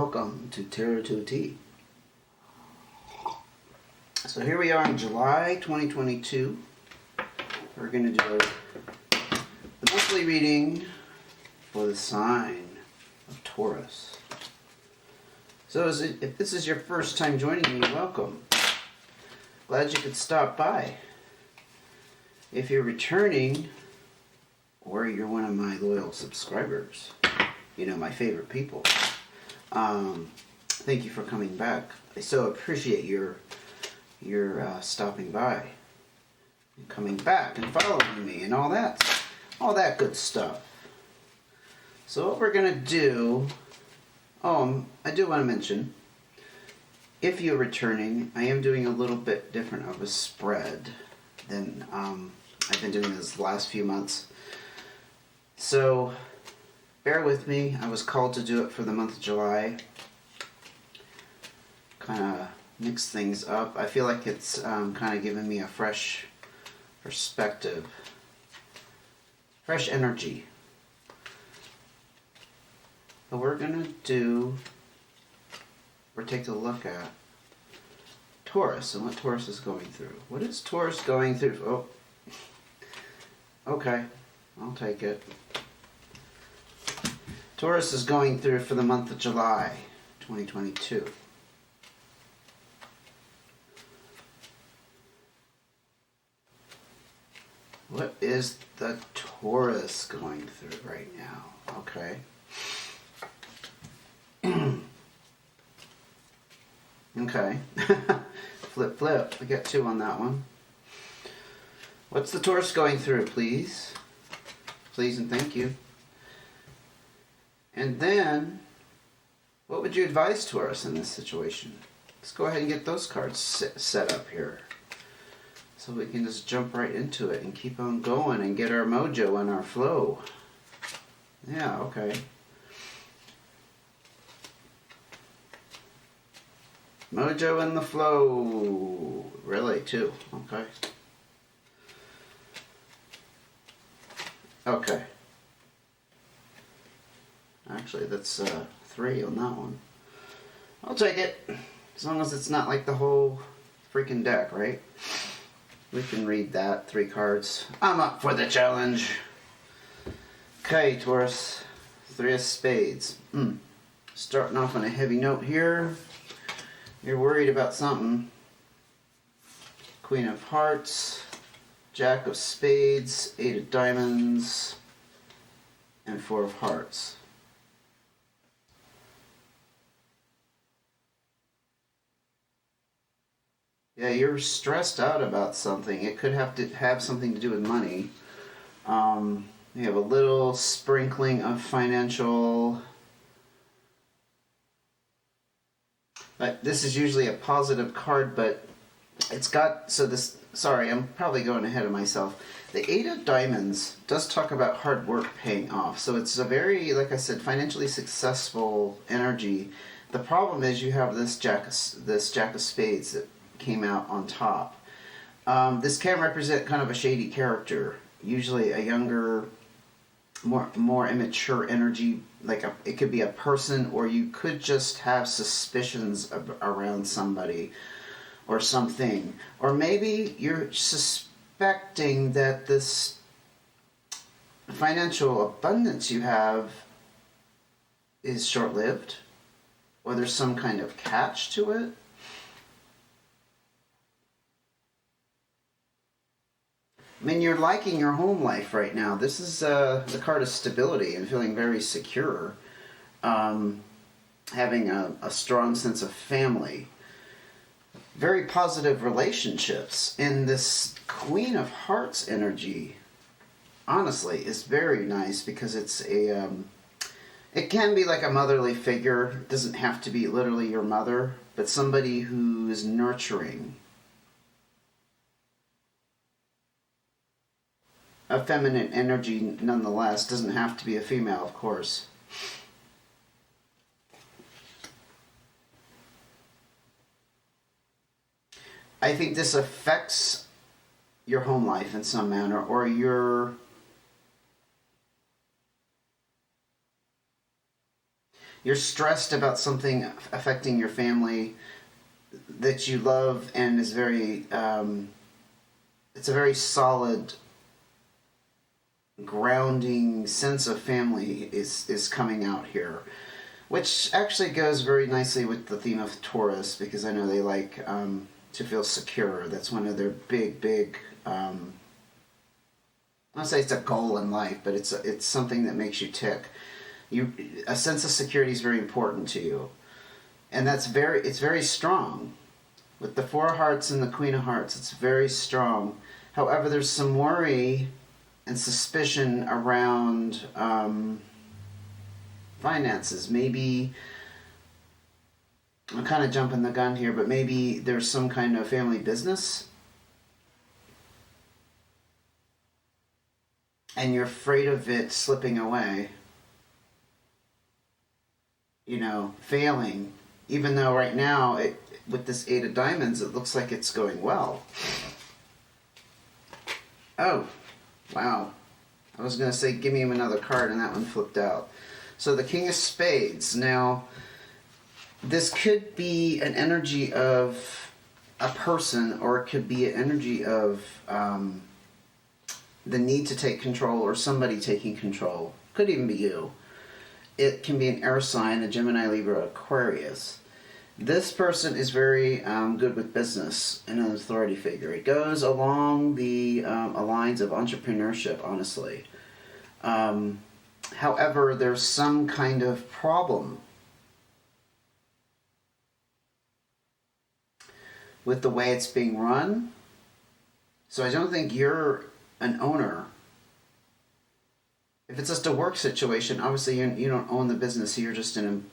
welcome to Tarot to a T. So here we are in July 2022. We're going to do the monthly reading for the sign of Taurus. So if this is your first time joining me, welcome. Glad you could stop by. If you're returning, or you're one of my loyal subscribers, you know, my favorite people, thank you for coming back. I so appreciate your stopping by and coming back and following me and all that good stuff. So what we're gonna do, I do want to mention, if you're returning, I am doing a little bit different of a spread than I've been doing this last few months. So bear with me. I was called to do it for the month of July. Kind of mix things up. I feel like it's kind of giving me a fresh perspective, fresh energy. But we're taking a look at Taurus and what Taurus is going through. What is Taurus going through? Oh, okay, I'll take it. Taurus is going through for the month of July 2022. What is the Taurus going through right now? Okay. Okay. Flip. We got two on that one. What's the Taurus going through, please? Please and thank you. And then, what would you advise Taurus in this situation? Let's go ahead and get those cards set up here, so we can just jump right into it and keep on going and get our mojo and our flow. Yeah, okay. Mojo and the flow. Really, too. Okay. Okay. Actually, that's 3 on that one. I'll take it. As long as it's not like the whole freaking deck, right? We can read that. 3 cards. I'm up for the challenge. Okay, Taurus. 3 of Spades. Starting off on a heavy note here. You're worried about something. Queen of Hearts. Jack of Spades. 8 of Diamonds. And 4 of Hearts. Yeah, you're stressed out about something. It could have something to do with money. You have a little sprinkling of financial. But this is usually a positive card, but it's got, sorry, I'm probably going ahead of myself. The 8 of Diamonds does talk about hard work paying off. So it's a very, like I said, financially successful energy. The problem is you have this Jack of Spades that came out on top. This can represent kind of a shady character, usually a younger, more immature energy. It could be a person, or you could just have suspicions around somebody or something, or maybe you're suspecting that this financial abundance you have is short-lived, or there's some kind of catch to it. I mean, you're liking your home life right now. This is the card of stability and feeling very secure. Having a strong sense of family. Very positive relationships. And this Queen of Hearts energy, honestly, is very nice because it's it can be like a motherly figure. It doesn't have to be literally your mother, but somebody who is nurturing. A feminine energy nonetheless. Doesn't have to be a female, of course. I think this affects your home life in some manner, or your You're stressed about something affecting your family that you love, and is very, it's a very solid, grounding sense of family is coming out here, which actually goes very nicely with the theme of Taurus, because I know they like to feel secure. That's one of their big, I don't say it's a goal in life, but it's something that makes you tick. A sense of security is very important to you, and it's very strong. With the Four of Hearts and the Queen of Hearts, it's very strong. However, there's some worry and suspicion around finances. Maybe, I'm kind of jumping the gun here, but maybe there's some kind of family business, and you're afraid of it slipping away, failing, even though right now, with this Eight of Diamonds, it looks like it's going well. Oh, wow. I was going to say, give me another card, and that one flipped out. So the King of Spades. Now, this could be an energy of a person, or it could be an energy of the need to take control, or somebody taking control. Could even be you. It can be an air sign, a Gemini, Libra, Aquarius. This person is very good with business and an authority figure. It goes along the lines of entrepreneurship, honestly. However, there's some kind of problem with the way it's being run. So I don't think you're an owner. If it's just a work situation, obviously you don't own the business, you're just an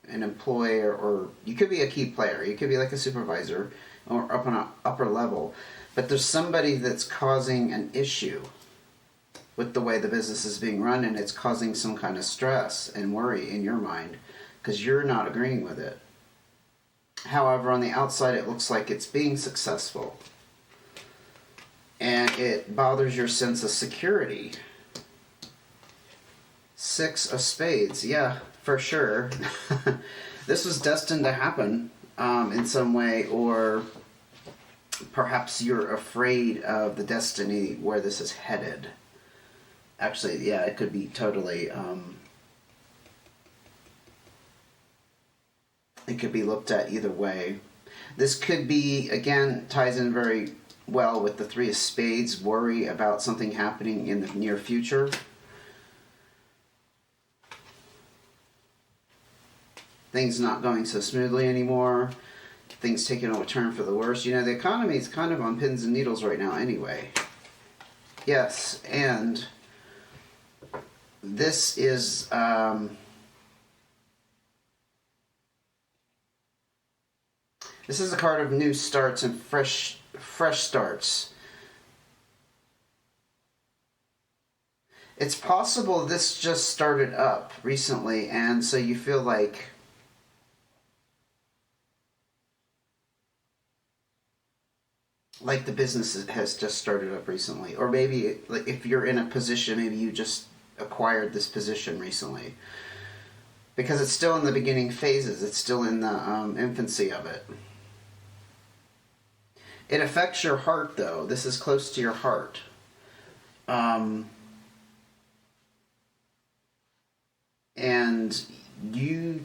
employee, or you could be a key player. You could be like a supervisor or up on an upper level. But there's somebody that's causing an issue with the way the business is being run, and it's causing some kind of stress and worry in your mind because you're not agreeing with it. However, on the outside, it looks like it's being successful. And it bothers your sense of security. Six of Spades, yeah, for sure. This was destined to happen in some way, or perhaps you're afraid of the destiny where this is headed. Actually, yeah, it could be totally, it could be looked at either way. This could be, again, ties in very well with the Three of Spades, worry about something happening in the near future. Things not going so smoothly anymore. Things taking a turn for the worse. The economy is kind of on pins and needles right now anyway. Yes, and this is this is a card of new starts and fresh starts. It's possible this just started up recently, and so you feel like the business has just started up recently. Or maybe if you're in a position, maybe you just acquired this position recently. Because it's still in the beginning phases. It's still in the infancy of it. It affects your heart, though. This is close to your heart. And you...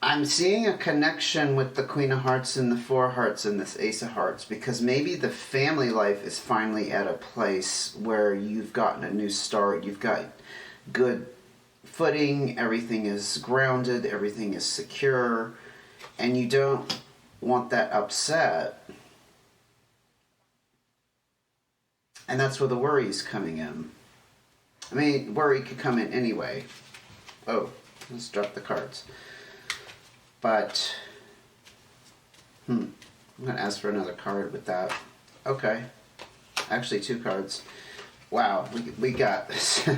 I'm seeing a connection with the Queen of Hearts and the Four of Hearts and this Ace of Hearts, because maybe the family life is finally at a place where you've gotten a new start, you've got good footing, everything is grounded, everything is secure, and you don't want that upset. And that's where the worry is coming in. I mean, worry could come in anyway. Oh, let's drop the cards. But, I'm going to ask for another card with that. Okay. Actually, two cards. Wow, we got this.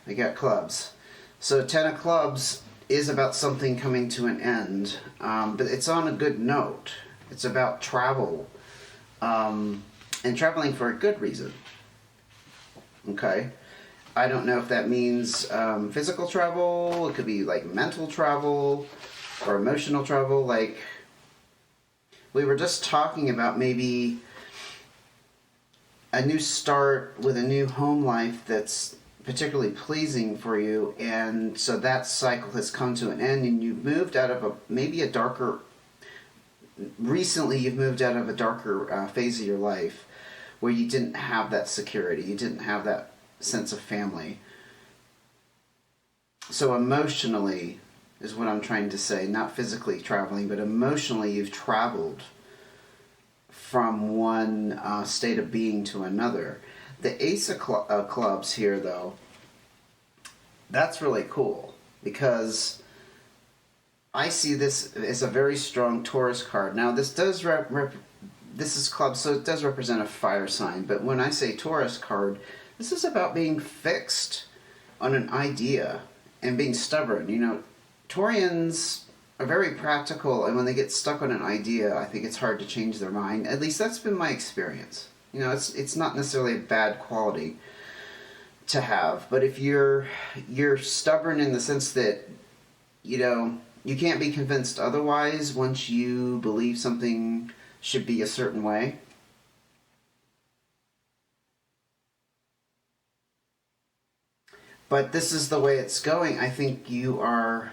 We got clubs. So, Ten of Clubs is about something coming to an end. But it's on a good note. It's about travel. And traveling for a good reason. Okay? I don't know if that means physical travel. It could be like mental travel or emotional travel. Like we were just talking about maybe a new start with a new home life that's particularly pleasing for you, and so that cycle has come to an end, and you've moved out of maybe a darker. Recently, you've moved out of a darker phase of your life where you didn't have that security, you didn't have that sense of family. So emotionally is what I'm trying to say, not physically traveling, but emotionally you've traveled from one state of being to another. The Ace of Clubs here, though, that's really cool because I see this as a very strong Taurus card. Now, this does this is clubs, so it does represent a fire sign. But when I say Taurus card, this is about being fixed on an idea and being stubborn. You know, Taurians are very practical, and when they get stuck on an idea, I think it's hard to change their mind. At least that's been my experience. You know, it's not necessarily a bad quality to have, but if you're stubborn in the sense that, you know, you can't be convinced otherwise once you believe something should be a certain way. But this is the way it's going. I think you are,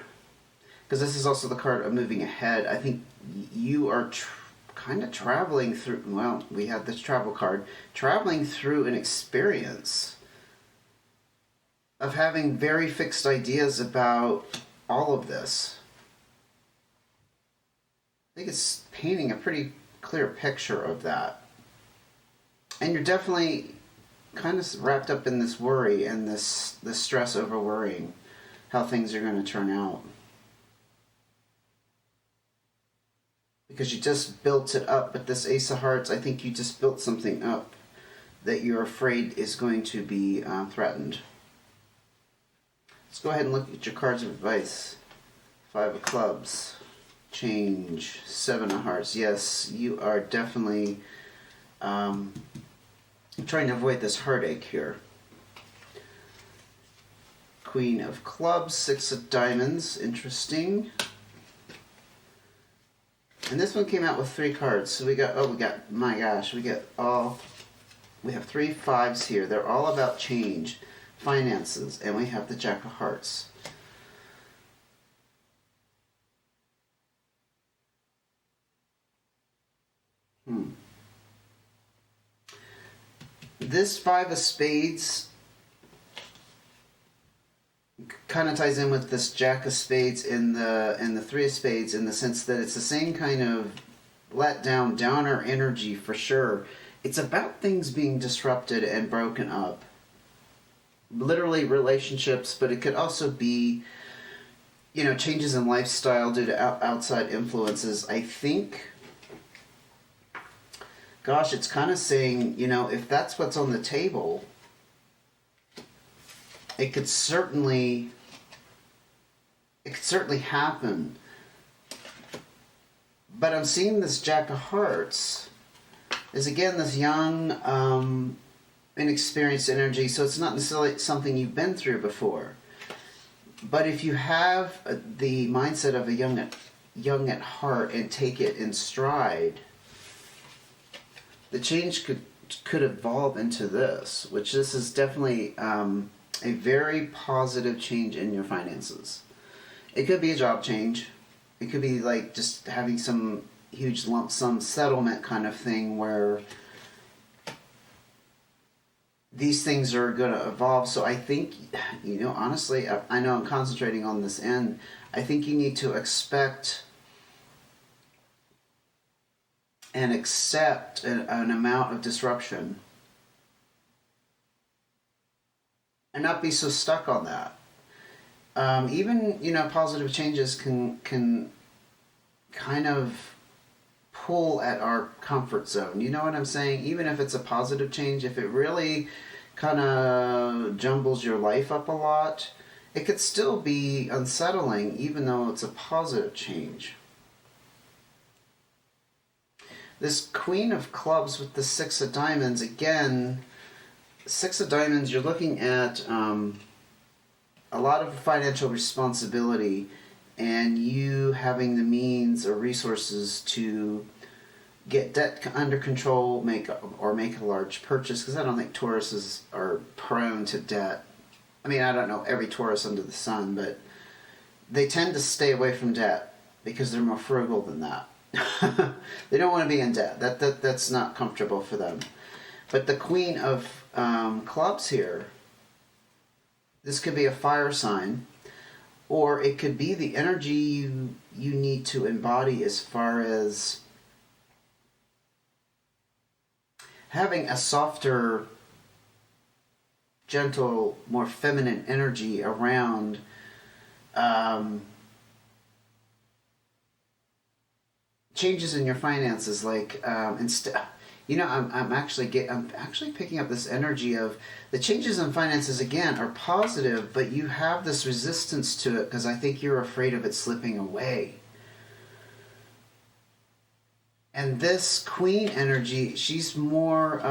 because this is also the card of moving ahead. I think you are kind of traveling through, well, we have this travel card, traveling through an experience of having very fixed ideas about all of this. I think it's painting a pretty clear picture of that. And you're definitely kind of wrapped up in this worry and this stress over worrying how things are going to turn out. Because you just built it up, but this Ace of Hearts, I think you just built something up that you're afraid is going to be threatened. Let's go ahead and look at your cards of advice. 5 of Clubs. Change. 7 of Hearts. Yes, you are definitely trying to avoid this heartache here. Queen of Clubs. 6 of Diamonds. Interesting. And this one came out with 3 cards. So we got, my gosh, we have 3 5s here. They're all about change, finances, and we have the Jack of Hearts. This 5 of Spades kind of ties in with this Jack of Spades and the 3 of Spades, in the sense that it's the same kind of let down, downer energy for sure. It's about things being disrupted and broken up. Literally relationships, but it could also be, you know, changes in lifestyle due to outside influences. I think, gosh, it's kind of saying, you know, if that's what's on the table, it could certainly happen. But I'm seeing this Jack of Hearts is again this young, inexperienced energy, so it's not necessarily something you've been through before. But if you have the mindset of a young at heart and take it in stride, the change could evolve into this, which this is definitely a very positive change in your finances. It could be a job change. It could be like just having some huge lump sum settlement kind of thing where these things are going to evolve. So I think, you know, honestly, I know I'm concentrating on this end. I think you need to expect and accept an amount of disruption and not be so stuck on that. Even, you know, positive changes can kind of pull at our comfort zone. You know what I'm saying? Even if it's a positive change, if it really kind of jumbles your life up a lot, it could still be unsettling even though it's a positive change. This Queen of Clubs with the 6 of Diamonds, again, Six of Diamonds, you're looking at a lot of financial responsibility and you having the means or resources to get debt under control, make a large purchase, because I don't think Tauruses are prone to debt. I mean, I don't know every Taurus under the sun, but they tend to stay away from debt because they're more frugal than that. They don't want to be in debt. That's not comfortable for them. But the Queen of Clubs here, this could be a fire sign, or it could be the energy you need to embody as far as having a softer, gentle, more feminine energy around changes in your finances. Like I'm actually picking up this energy of the changes in finances again are positive, but you have this resistance to it because I think you're afraid of it slipping away. And this Queen energy, she's more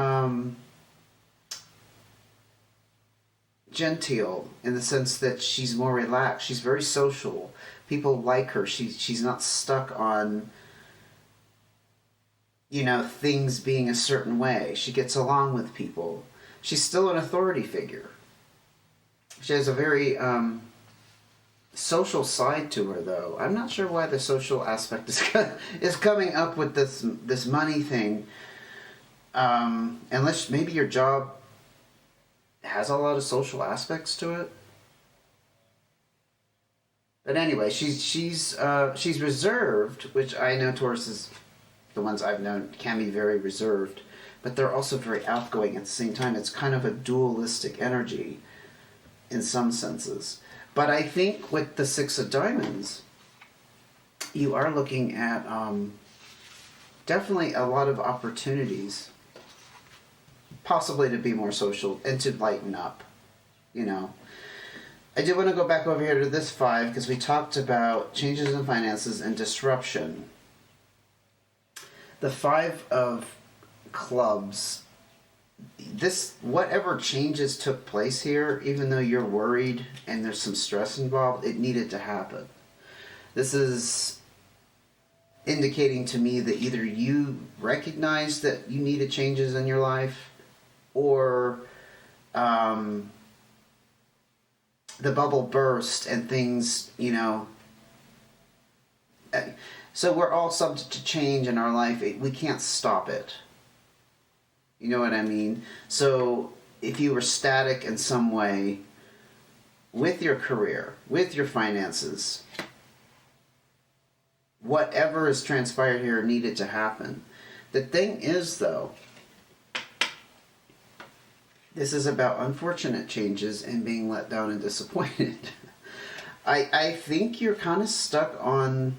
genteel in the sense that she's more relaxed. She's very social. People like her. She's not stuck on, things being a certain way. She gets along with people. She's still an authority figure. She has a very social side to her, though. I'm not sure why the social aspect is coming up with this money thing. Unless maybe your job has a lot of social aspects to it. But anyway, she's reserved, which I know Tauruses, the ones I've known, can be very reserved, but they're also very outgoing at the same time. It's kind of a dualistic energy in some senses. But I think with the Six of Diamonds, you are looking at definitely a lot of opportunities, possibly to be more social and to lighten up, I do want to go back over here to this 5 because we talked about changes in finances and disruption. The 5 of Clubs, whatever changes took place here, even though you're worried and there's some stress involved, it needed to happen. This is indicating to me that either you recognize that you needed changes in your life, or the bubble burst and things, so we're all subject to change in our life. We can't stop it. You know what I mean? So if you were static in some way with your career, with your finances, whatever has transpired here needed to happen. The thing is, though, this is about unfortunate changes and being let down and disappointed. I think you're kind of stuck on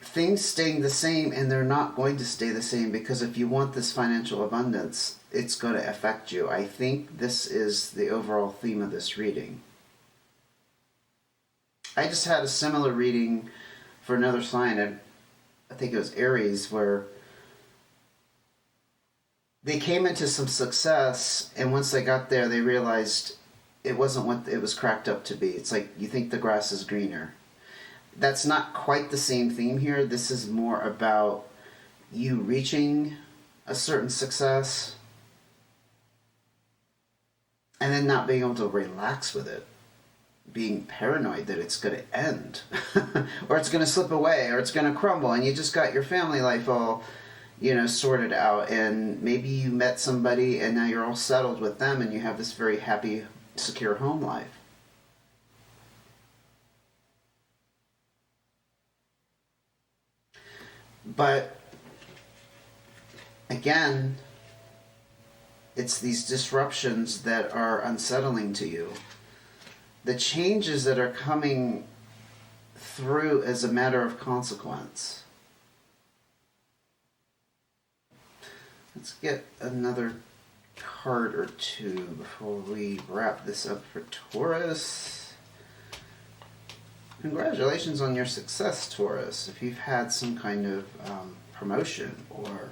things staying the same, and they're not going to stay the same, because if you want this financial abundance, it's going to affect you. I think this is the overall theme of this reading. I just had a similar reading for another sign. I think it was Aries, where they came into some success, and once they got there, they realized it wasn't what it was cracked up to be. It's like you think the grass is greener. That's not quite the same theme here. This is more about you reaching a certain success and then not being able to relax with it. Being paranoid that it's going to end or it's going to slip away or it's going to crumble, and you just got your family life all, sorted out, and maybe you met somebody and now you're all settled with them and you have this very happy, secure home life. But again, it's these disruptions that are unsettling to you. The changes that are coming through as a matter of consequence. Let's get another card or two before we wrap this up for Taurus. Congratulations on your success, Taurus. If you've had some kind of promotion or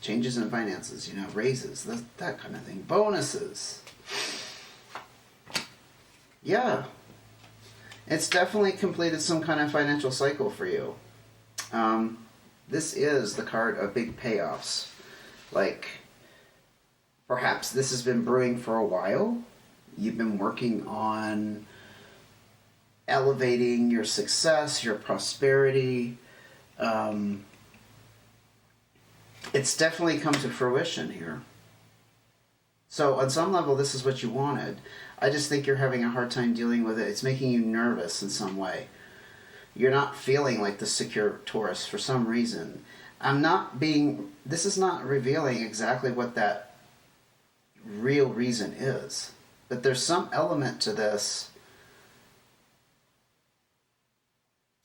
Changes in finances, you know, raises, that kind of thing. Bonuses. Yeah. It's definitely completed some kind of financial cycle for you. This is the card of big payoffs. Like, perhaps this has been brewing for a while. You've been working on elevating your success, your prosperity. It's definitely come to fruition here. So on some level, this is what you wanted. I just think you're having a hard time dealing with it. It's making you nervous in some way. You're not feeling like the secure Taurus for some reason. This is not revealing exactly what that real reason is. But there's some element to this.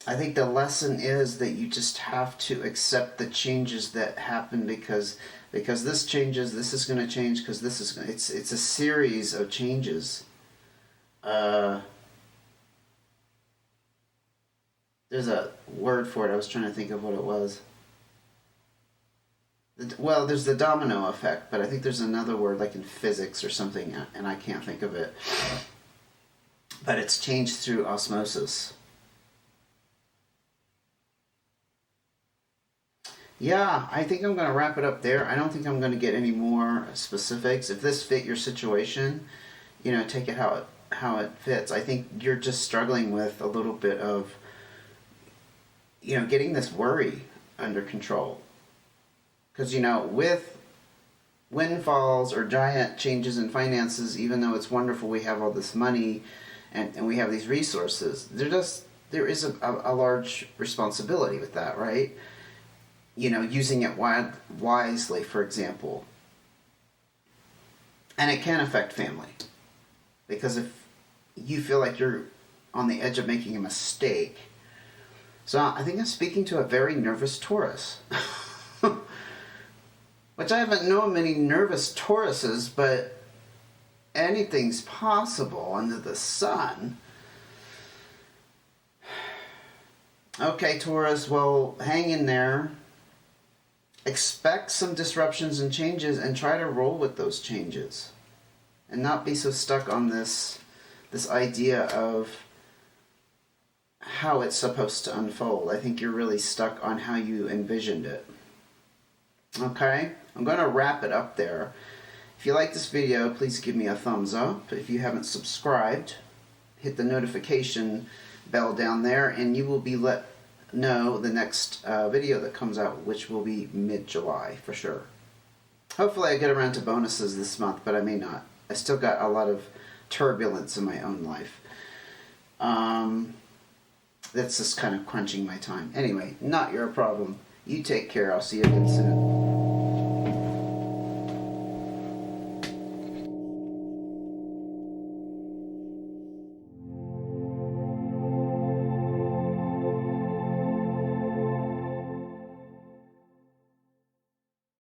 I think the lesson is that you just have to accept the changes that happen because this changes, this is going to change, because this is it's a series of changes. There's a word for it. I was trying to think of what it was. Well, there's the domino effect, but I think there's another word like in physics or something, and I can't think of it. But it's changed through osmosis. Yeah, I think I'm going to wrap it up there. I don't think I'm going to get any more specifics. If this fit your situation, you know, take it how it fits. I think you're just struggling with a little bit of, you know, getting this worry under control. Because, you know, with windfalls or giant changes in finances, even though it's wonderful we have all this money and we have these resources, there is a large responsibility with that, right? You know, using it wisely, for example. And it can affect family. Because if you feel like you're on the edge of making a mistake. So I think I'm speaking to a very nervous Taurus. Which I haven't known many nervous Tauruses, but anything's possible under the sun. Okay, Taurus, well, hang in there. Expect some disruptions and changes and try to roll with those changes. And not be so stuck on this idea of how it's supposed to unfold. I think you're really stuck on how you envisioned it. Okay? I'm going to wrap it up there. If you like this video, please give me a thumbs up. If you haven't subscribed, hit the notification bell down there and you will be let know the next video that comes out, which will be mid-July for sure. Hopefully I get around to bonuses this month, but I may not. I still got a lot of turbulence in my own life. That's just kind of crunching my time. Anyway, not your problem. You take care. I'll see you again soon.